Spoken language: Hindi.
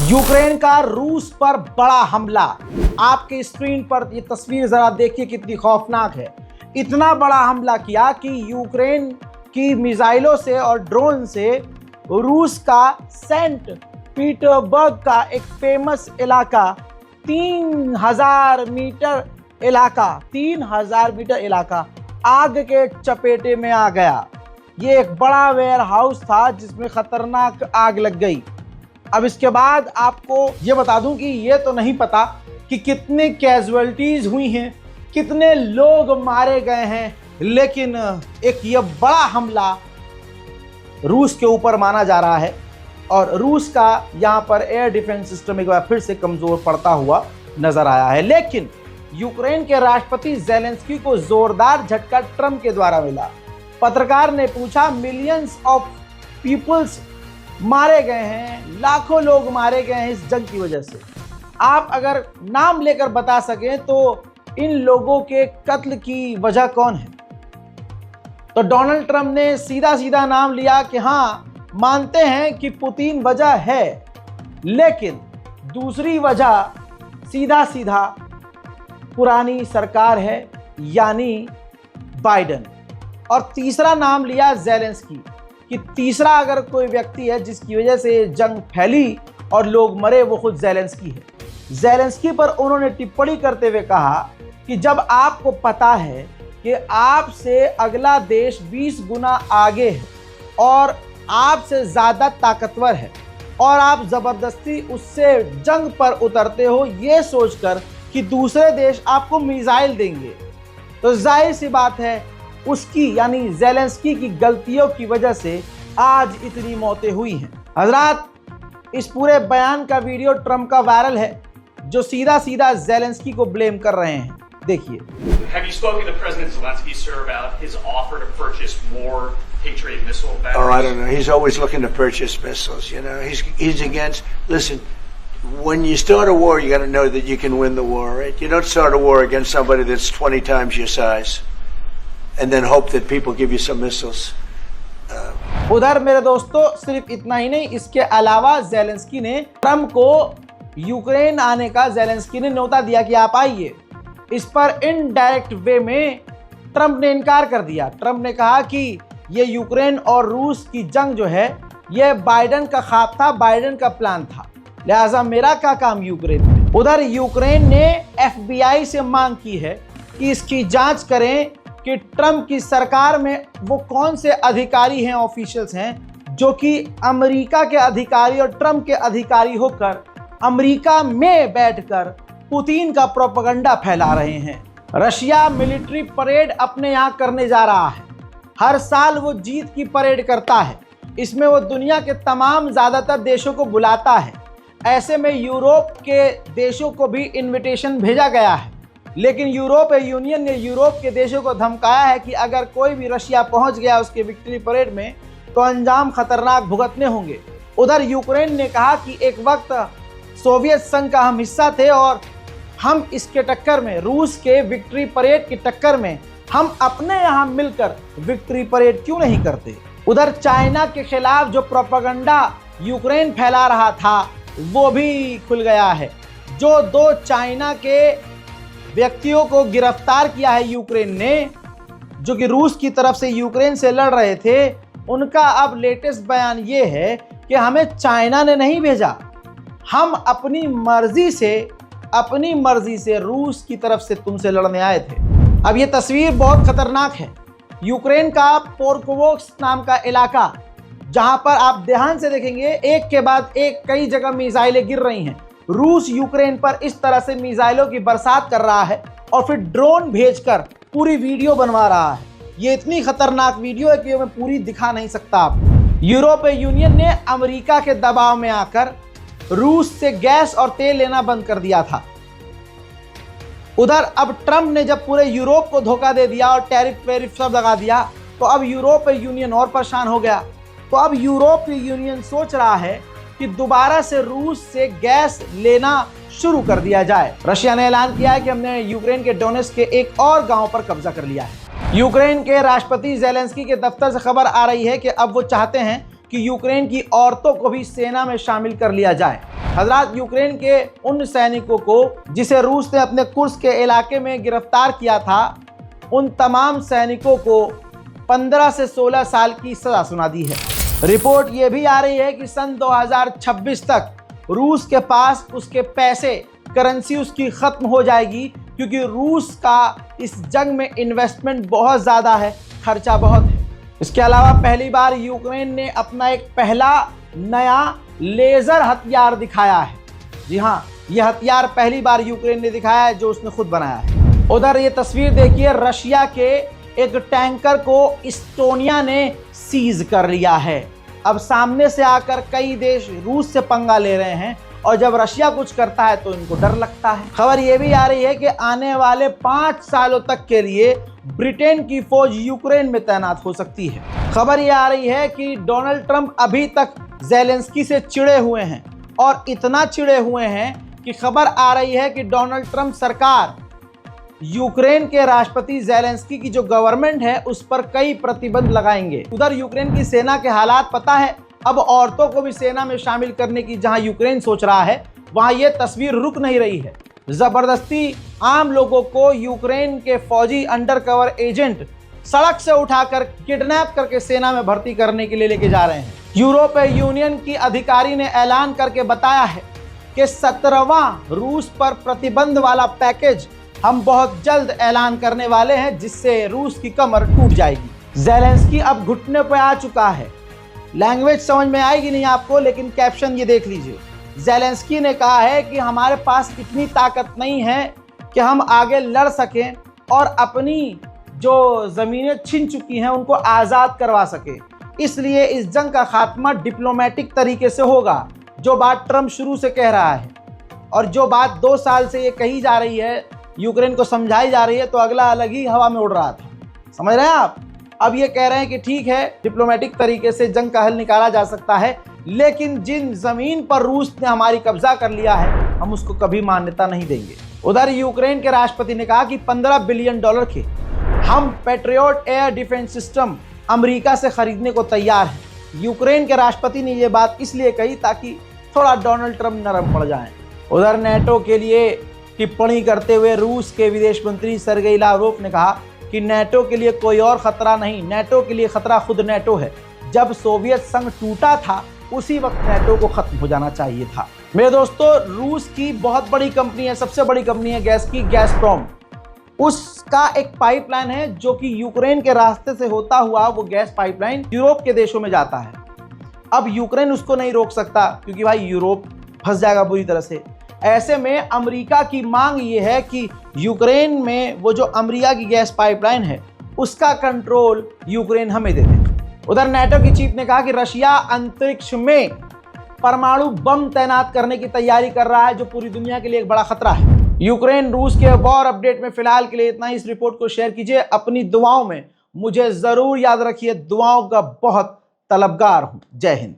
यूक्रेन का रूस पर बड़ा हमला। आपके स्क्रीन पर ये तस्वीर जरा देखिए कितनी खौफनाक है। इतना बड़ा हमला किया कि यूक्रेन की मिसाइलों से और ड्रोन से रूस का सेंट पीटर्सबर्ग का एक फेमस इलाका 3000 मीटर इलाका आग के चपेटे में आ गया। ये एक बड़ा वेयर हाउस था जिसमें खतरनाक आग लग गई। अब इसके बाद आपको ये बता दूं कि ये तो नहीं पता कि कितने कैजुअलिटीज हुई हैं, कितने लोग मारे गए हैं, लेकिन एक ये बड़ा हमला रूस के ऊपर माना जा रहा है और रूस का यहाँ पर एयर डिफेंस सिस्टम एक बार फिर से कमजोर पड़ता हुआ नजर आया है। लेकिन यूक्रेन के राष्ट्रपति ज़ेलेंस्की को जोरदार झटका ट्रंप के द्वारा मिला। पत्रकार ने पूछा, मिलियंस ऑफ पीपल्स मारे गए हैं, लाखों लोग मारे गए हैं इस जंग की वजह से। आप अगर नाम लेकर बता सकें तो इन लोगों के कत्ल की वजह कौन है? तो डोनाल्ड ट्रंप ने सीधा सीधा नाम लिया कि हाँ, मानते हैं कि पुतिन वजह है, लेकिन दूसरी वजह सीधा सीधा पुरानी सरकार है यानी बाइडेन। और तीसरा नाम लिया ज़ेलेंस्की कि तीसरा अगर कोई व्यक्ति है जिसकी वजह से जंग फैली और लोग मरे, वो खुद ज़ेलेंस्की है। ज़ेलेंस्की पर उन्होंने टिप्पणी करते हुए कहा कि जब आपको पता है कि आपसे अगला देश 20 गुना आगे है और आपसे ज़्यादा ताकतवर है और आप ज़बरदस्ती उससे जंग पर उतरते हो ये सोचकर कि दूसरे देश आपको मिसाइल देंगे, तो जाहिर सी बात है उसकी यानी ज़ेलेंस्की की गलतियों की वजह से आज इतनी मौतें हुई हैं। हजरात, इस पूरे बयान का वीडियो ट्रंप का वायरल है जो सीधा सीधा ज़ेलेंस्की को ब्लेम कर रहे हैं। देखिए। Have you spoken to President Zelensky, sir, about his offer to purchase more Patriot missile batteries? Oh, I don't know. He's always looking to purchase missiles. You know, he's against. Listen, when you start a war, you got to know that you can win the war, right? You don't start a war against somebody that's 20 times your size, and then hope that people give you some missiles. उधर मेरे दोस्तों सिर्फ इतना ही नहीं, इसके अलावा ज़ेलेंस्की ने ट्रंप को यूक्रेन आने का ज़ेलेंस्की ने न्योता दिया कि आप आइए। इस पर इनडायरेक्ट वे में ट्रंप ने इनकार कर दिया। ट्रंप ने कहा कि ये यूक्रेन और रूस की जंग जो है ये बाइडेन का ख्वाब था, बाइडेन का प्लान था, लिहाजा मेरा क्या काम यूक्रेन में। उधर यूक्रेन ने FBI से मांग की है कि इसकी जांच करें कि ट्रंप की सरकार में वो कौन से अधिकारी हैं, ऑफिशियल्स हैं जो कि अमेरिका के अधिकारी और ट्रंप के अधिकारी होकर अमेरिका में बैठकर पुतिन का प्रोपेगेंडा फैला रहे हैं। रशिया मिलिट्री परेड अपने यहाँ करने जा रहा है। हर साल वो जीत की परेड करता है। इसमें वो दुनिया के तमाम ज़्यादातर देशों को बुलाता है। ऐसे में यूरोप के देशों को भी इनविटेशन भेजा गया है, लेकिन यूरोपीय यूनियन ने यूरोप के देशों को धमकाया है कि अगर कोई भी रशिया पहुंच गया उसके विक्ट्री परेड में तो अंजाम खतरनाक भुगतने होंगे। उधर यूक्रेन ने कहा कि एक वक्त सोवियत संघ का हम हिस्सा थे और हम इसके टक्कर में, रूस के विक्ट्री परेड की टक्कर में हम अपने यहाँ मिलकर विक्ट्री परेड क्यों नहीं करते। उधर चाइना के खिलाफ जो प्रोपेगेंडा यूक्रेन फैला रहा था वो भी खुल गया है। जो 2 चाइना के व्यक्तियों को गिरफ्तार किया है यूक्रेन ने, जो कि रूस की तरफ से यूक्रेन से लड़ रहे थे, उनका अब लेटेस्ट बयान ये है कि हमें चाइना ने नहीं भेजा, हम अपनी मर्जी से रूस की तरफ से तुमसे लड़ने आए थे। अब ये तस्वीर बहुत खतरनाक है। यूक्रेन का पोर्कोवोक्स नाम का इलाका, जहां पर आप ध्यान से देखेंगे एक के बाद एक कई जगह मिसाइलें गिर रही हैं। रूस यूक्रेन पर इस तरह से मिसाइलों की बरसात कर रहा है और फिर ड्रोन भेजकर पूरी वीडियो बनवा रहा है। ये इतनी खतरनाक वीडियो है कि मैं पूरी दिखा नहीं सकता आपको। यूरोपीय यूनियन ने अमेरिका के दबाव में आकर रूस से गैस और तेल लेना बंद कर दिया था। उधर अब ट्रंप ने जब पूरे यूरोप को धोखा दे दिया और टैरिफ वेरिफ सब लगा दिया, तो अब यूरोपीय यूनियन और परेशान हो गया। तो अब यूरोपीय यूनियन सोच रहा है कि दोबारा से रूस से गैस लेना शुरू कर दिया जाए। रशिया ने ऐलान किया है कि हमने यूक्रेन के डोनेट्स्क के एक और गांव पर कब्जा कर लिया है। यूक्रेन के राष्ट्रपति ज़ेलेंस्की के दफ्तर से खबर आ रही है कि अब वो चाहते हैं कि यूक्रेन की औरतों को भी सेना में शामिल कर लिया जाए। हजरात, यूक्रेन के उन सैनिकों को जिसे रूस ने अपने कुर्स्क के इलाके में गिरफ्तार किया था, उन तमाम सैनिकों को 15 से 16 साल की सजा सुना दी है। रिपोर्ट ये भी आ रही है कि सन 2026 तक रूस के पास उसके पैसे, करेंसी उसकी खत्म हो जाएगी, क्योंकि रूस का इस जंग में इन्वेस्टमेंट बहुत ज़्यादा है, खर्चा बहुत है। इसके अलावा पहली बार यूक्रेन ने अपना एक पहला नया लेज़र हथियार दिखाया है। जी हाँ, यह हथियार पहली बार यूक्रेन ने दिखाया है, जो उसने खुद बनाया है। उधर ये तस्वीर देखिए, रशिया के एक टैंकर को इस्टोनिया ने सीज कर लिया है। अब सामने से आकर कई देश रूस से पंगा ले रहे हैं, और जब रशिया कुछ करता है तो इनको डर लगता है। खबर यह भी आ रही है कि आने वाले 5 सालों तक के लिए ब्रिटेन की फौज यूक्रेन में तैनात हो सकती है। खबर यह आ रही है कि डोनाल्ड ट्रंप अभी तक ज़ेलेंस्की से चिढ़े हुए हैं, और इतना चिढ़े हुए हैं कि खबर आ रही है कि डोनाल्ड ट्रंप सरकार यूक्रेन के राष्ट्रपति ज़ेलेंस्की की जो गवर्नमेंट है उस पर कई प्रतिबंध लगाएंगे। उधर यूक्रेन की सेना के हालात पता है, अब औरतों को भी सेना में शामिल करने की जहां यूक्रेन सोच रहा है, वहां यह तस्वीर रुक नहीं रही है। जबरदस्ती आम लोगों को यूक्रेन के फौजी अंडरकवर एजेंट सड़क से उठाकर किडनैप करके सेना में भर्ती करने के लिए लेके जा रहे हैं। यूरोपीय यूनियन की अधिकारी ने ऐलान करके बताया है कि 17वां रूस पर प्रतिबंध वाला पैकेज हम बहुत जल्द ऐलान करने वाले हैं, जिससे रूस की कमर टूट जाएगी। ज़ेलेंस्की अब घुटने पर आ चुका है। लैंग्वेज समझ में आएगी नहीं आपको, लेकिन कैप्शन ये देख लीजिए। ज़ेलेंस्की ने कहा है कि हमारे पास इतनी ताकत नहीं है कि हम आगे लड़ सकें और अपनी जो ज़मीनें छिन चुकी हैं उनको आज़ाद करवा सके। इसलिए इस जंग का खात्मा डिप्लोमेटिक तरीके से होगा, जो बात ट्रंप शुरू से कह रहा है, और जो बात 2 साल से ये कही जा रही है, यूक्रेन को समझाई जा रही है, तो अगला अलग ही हवा में उड़ रहा था। समझ रहे हैं आप? अब ये कह रहे हैं कि ठीक है, डिप्लोमेटिक तरीके से जंग का हल निकाला जा सकता है, लेकिन जिन जमीन पर रूस ने हमारी कब्जा कर लिया है, हम उसको कभी मान्यता नहीं देंगे। उधर यूक्रेन के राष्ट्रपति ने कहा कि $15 बिलियन के हम patriot air defence system America से खरीदने को तैयार हैं। यूक्रेन के राष्ट्रपति ने यह बात इसलिए कही ताकि थोड़ा डोनाल्ड ट्रंप नरम पड़ जाएं। उधर नेटो के लिए टिप्पणी करते हुए रूस के विदेश मंत्री सर्गेई लावरोव ने कहा कि नेटो के लिए कोई और खतरा नहीं, नेटो के लिए खतरा खुद नेटो है। जब सोवियत संघ टूटा था उसी वक्त नेटो को खत्म हो जाना चाहिए था। मेरे दोस्तों, रूस की बहुत बड़ी कंपनी है, सबसे बड़ी कंपनी है गैस की, गैसप्रोम। उसका एक पाइपलाइन है जो कि यूक्रेन के रास्ते से होता हुआ वो गैस पाइपलाइन यूरोप के देशों में जाता है। अब यूक्रेन उसको नहीं रोक सकता, क्योंकि भाई यूरोप फंस जाएगा बुरी तरह से। ऐसे में अमेरिका की मांग ये है कि यूक्रेन में वो जो अमेरिका की गैस पाइपलाइन है उसका कंट्रोल यूक्रेन हमें दे दे। उधर नेटो की चीफ ने कहा कि रशिया अंतरिक्ष में परमाणु बम तैनात करने की तैयारी कर रहा है, जो पूरी दुनिया के लिए एक बड़ा खतरा है। यूक्रेन रूस के वॉर अपडेट में फिलहाल के लिए इतना ही। इस रिपोर्ट को शेयर कीजिए, अपनी दुआओं में मुझे जरूर याद रखिए। दुआओं का बहुत तलबगार हूं। जय हिंद।